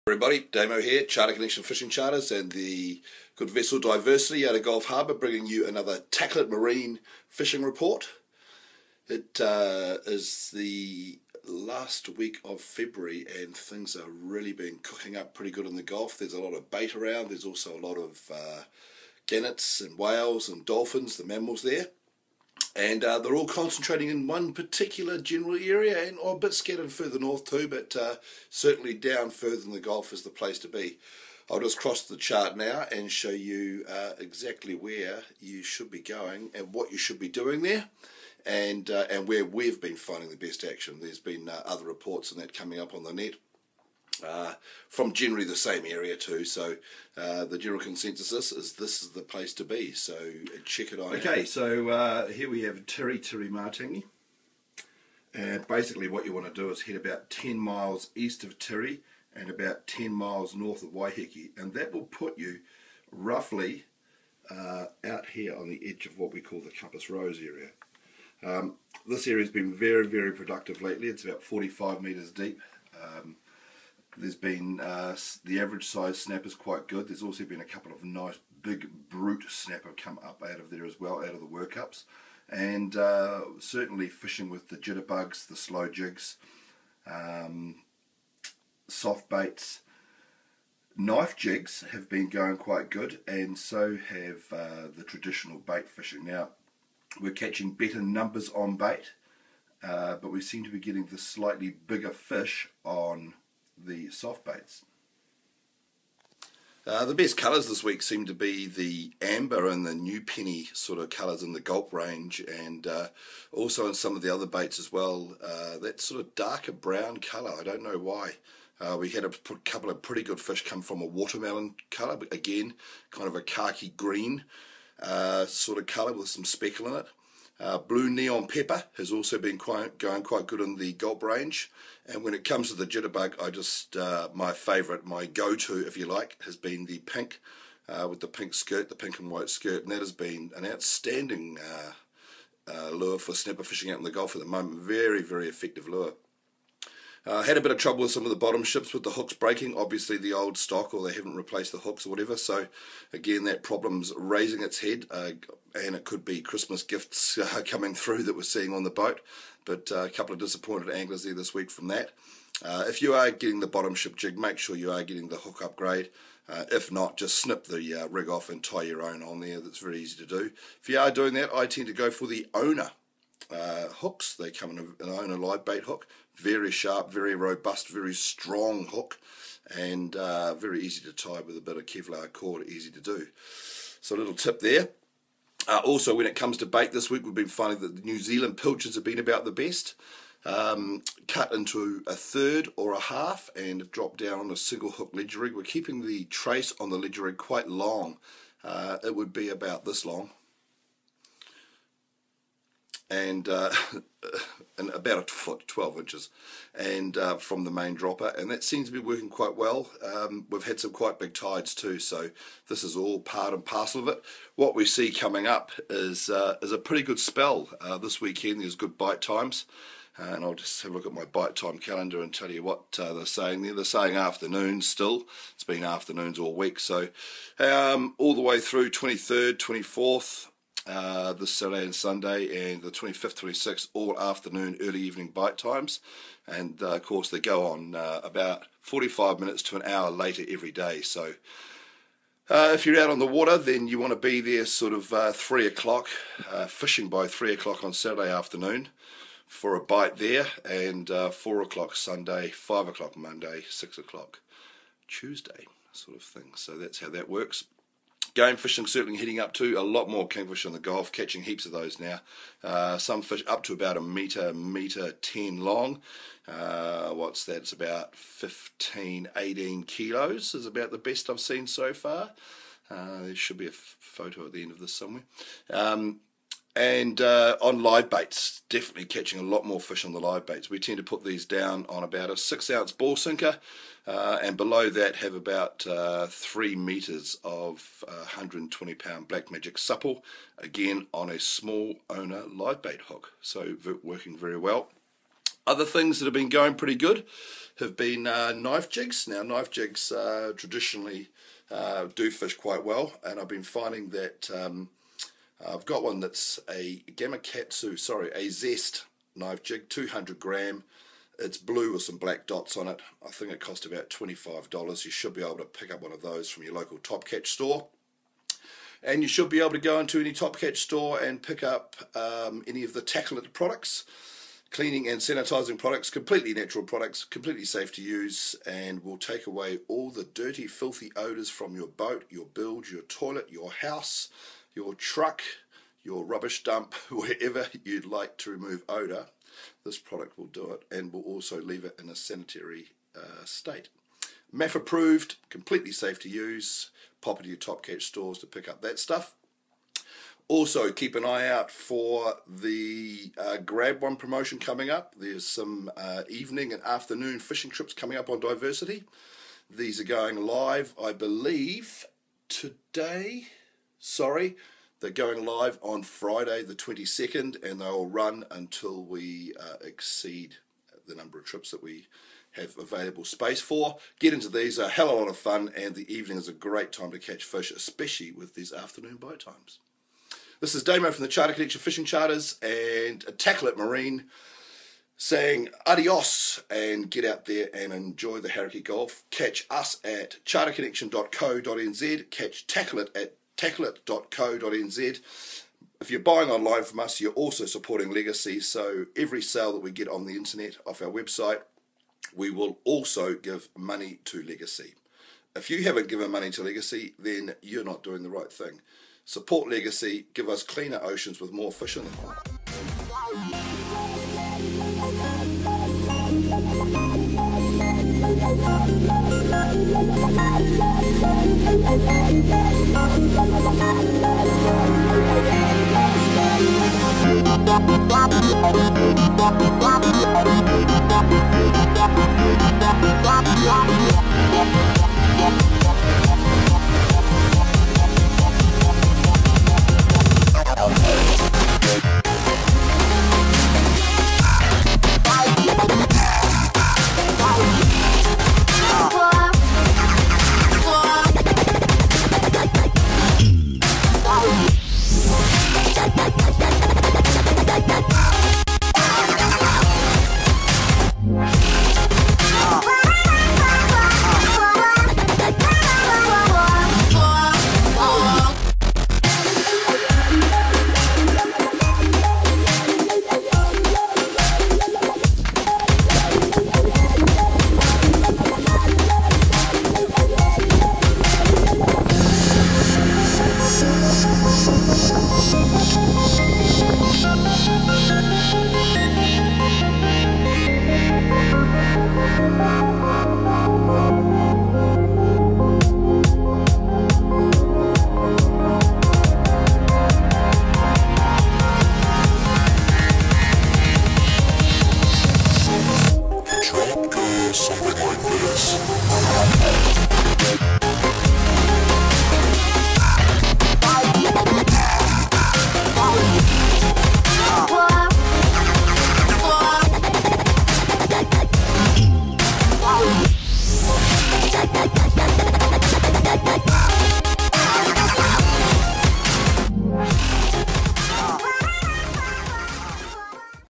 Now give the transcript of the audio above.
Everybody, Damo here, Charter Connection Fishing Charters and the Good Vessel Diversity out of Gulf Harbour, bringing you another Tacklet Marine fishing report. It is the last week of February and things are really been cooking up pretty good in the Gulf. There's a lot of bait around, there's also a lot of gannets and whales and dolphins, the mammals there. And they're all concentrating in one particular general area and a bit scattered further north too, but certainly down further in the Gulf is the place to be. I'll just cross the chart now and show you exactly where you should be going and what you should be doing there, and where we've been finding the best action. There's been other reports on that coming up on the net from generally the same area too, so the general consensus is this is the place to be, so check it out. Okay, so here we have Tiri Martingi, and basically what you want to do is head about 10 miles east of Tiri and about 10 miles north of Waiheke, and that will put you roughly out here on the edge of what we call the Compass Rose area. This area has been very, very productive lately. It's about 45 metres deep. There's been the average size snapper's quite good. There's also been a couple of nice big brute snapper come up out of there as well, out of the workups, and certainly fishing with the jitterbugs, the slow jigs, soft baits, knife jigs have been going quite good, and so have the traditional bait fishing. Now we're catching better numbers on bait, but we seem to be getting the slightly bigger fish on the soft baits. The best colours this week seem to be the amber and the new penny sort of colours in the gulp range, and also in some of the other baits as well. That sort of darker brown colour, I don't know why. We had a couple of pretty good fish come from a watermelon colour, but again kind of a khaki green sort of colour with some speckle in it. Blue neon pepper has also been going quite good in the gulp range, and when it comes to the jitterbug, I just my favourite, my go-to if you like, has been the pink with the pink skirt, the pink and white skirt, and that has been an outstanding lure for snapper fishing out in the Gulf at the moment. Very, very effective lure. Had a bit of trouble with some of the bottom ships with the hooks breaking, obviously the old stock, or they haven't replaced the hooks or whatever, so again that problem's raising its head, and it could be Christmas gifts coming through that we're seeing on the boat, but a couple of disappointed anglers there this week from that. If you are getting the bottom ship jig, make sure you are getting the hook upgrade. If not, just snip the rig off and tie your own on there. That's very easy to do. If you are doing that, I tend to go for the owner hooks. They come in an owner live bait hook, very sharp, very robust, very strong hook, and very easy to tie with a bit of Kevlar cord, easy to do. So a little tip there. Also, when it comes to bait this week, we've been finding that the New Zealand pilchards have been about the best. Cut into a third or a half and have dropped down on a single hook ledger rig. We're keeping the trace on the ledger rig quite long. It would be about this long, and about a foot, 12 inches, and from the main dropper, and that seems to be working quite well. We've had some quite big tides too, so this is all part and parcel of it. What we see coming up is a pretty good spell this weekend. There's good bite times, and I'll just have a look at my bite time calendar and tell you what they're saying there. They're saying afternoons still. It's been afternoons all week, so all the way through 23rd, 24th, this Saturday and Sunday, and the 25th, 26th, all afternoon, early evening bite times, and of course they go on about 45 minutes to an hour later every day. So if you're out on the water, then you want to be there sort of 3 o'clock, fishing by 3 o'clock on Saturday afternoon for a bite there, and 4 o'clock Sunday, 5 o'clock Monday, 6 o'clock Tuesday, sort of thing. So that's how that works. Game fishing certainly heading up to a lot more kingfish in the Gulf, catching heaps of those now. Some fish up to about a metre 10 long. What's that? It's about 18 kilos is about the best I've seen so far. There should be a photo at the end of this somewhere. And on live baits, definitely catching a lot more fish on the live baits. We tend to put these down on about a 6-ounce ball sinker, and below that have about 3 metres of 120-pound Black Magic supple, again on a small owner live bait hook, so working very well. Other things that have been going pretty good have been knife jigs. Now, knife jigs traditionally do fish quite well, and I've been finding that I've got one that's a a Zest knife jig, 200 gram. It's blue with some black dots on it. I think it cost about $25. You should be able to pick up one of those from your local Top Catch store. And you should be able to go into any Top Catch store and pick up any of the Tackle It products. Cleaning and sanitizing products, completely natural products, completely safe to use, and will take away all the dirty, filthy odors from your boat, your bilge, your toilet, your house, your truck, your rubbish dump, wherever you'd like to remove odor. This product will do it, and will also leave it in a sanitary state. MAF approved, completely safe to use. Pop into your Top Catch stores to pick up that stuff. Also, keep an eye out for the Grab One promotion coming up. There's some evening and afternoon fishing trips coming up on Diversity. These are going live, I believe, today. Sorry, they're going live on Friday the 22nd, and they'll run until we exceed the number of trips that we have available space for. Get into these, a hell of a lot of fun, and the evening is a great time to catch fish, especially with these afternoon boat times. This is Damo from the Charter Connection Fishing Charters and Tackle It Marine saying adios, and get out there and enjoy the Hauraki Gulf. Catch us at charterconnection.co.nz. Catch Tackle It at tacklet.co.nz. If you're buying online from us, you're also supporting Legacy, so every sale that we get on the internet off our website, we will also give money to Legacy. If you haven't given money to Legacy, then you're not doing the right thing. Support Legacy, give us cleaner oceans with more fish in them.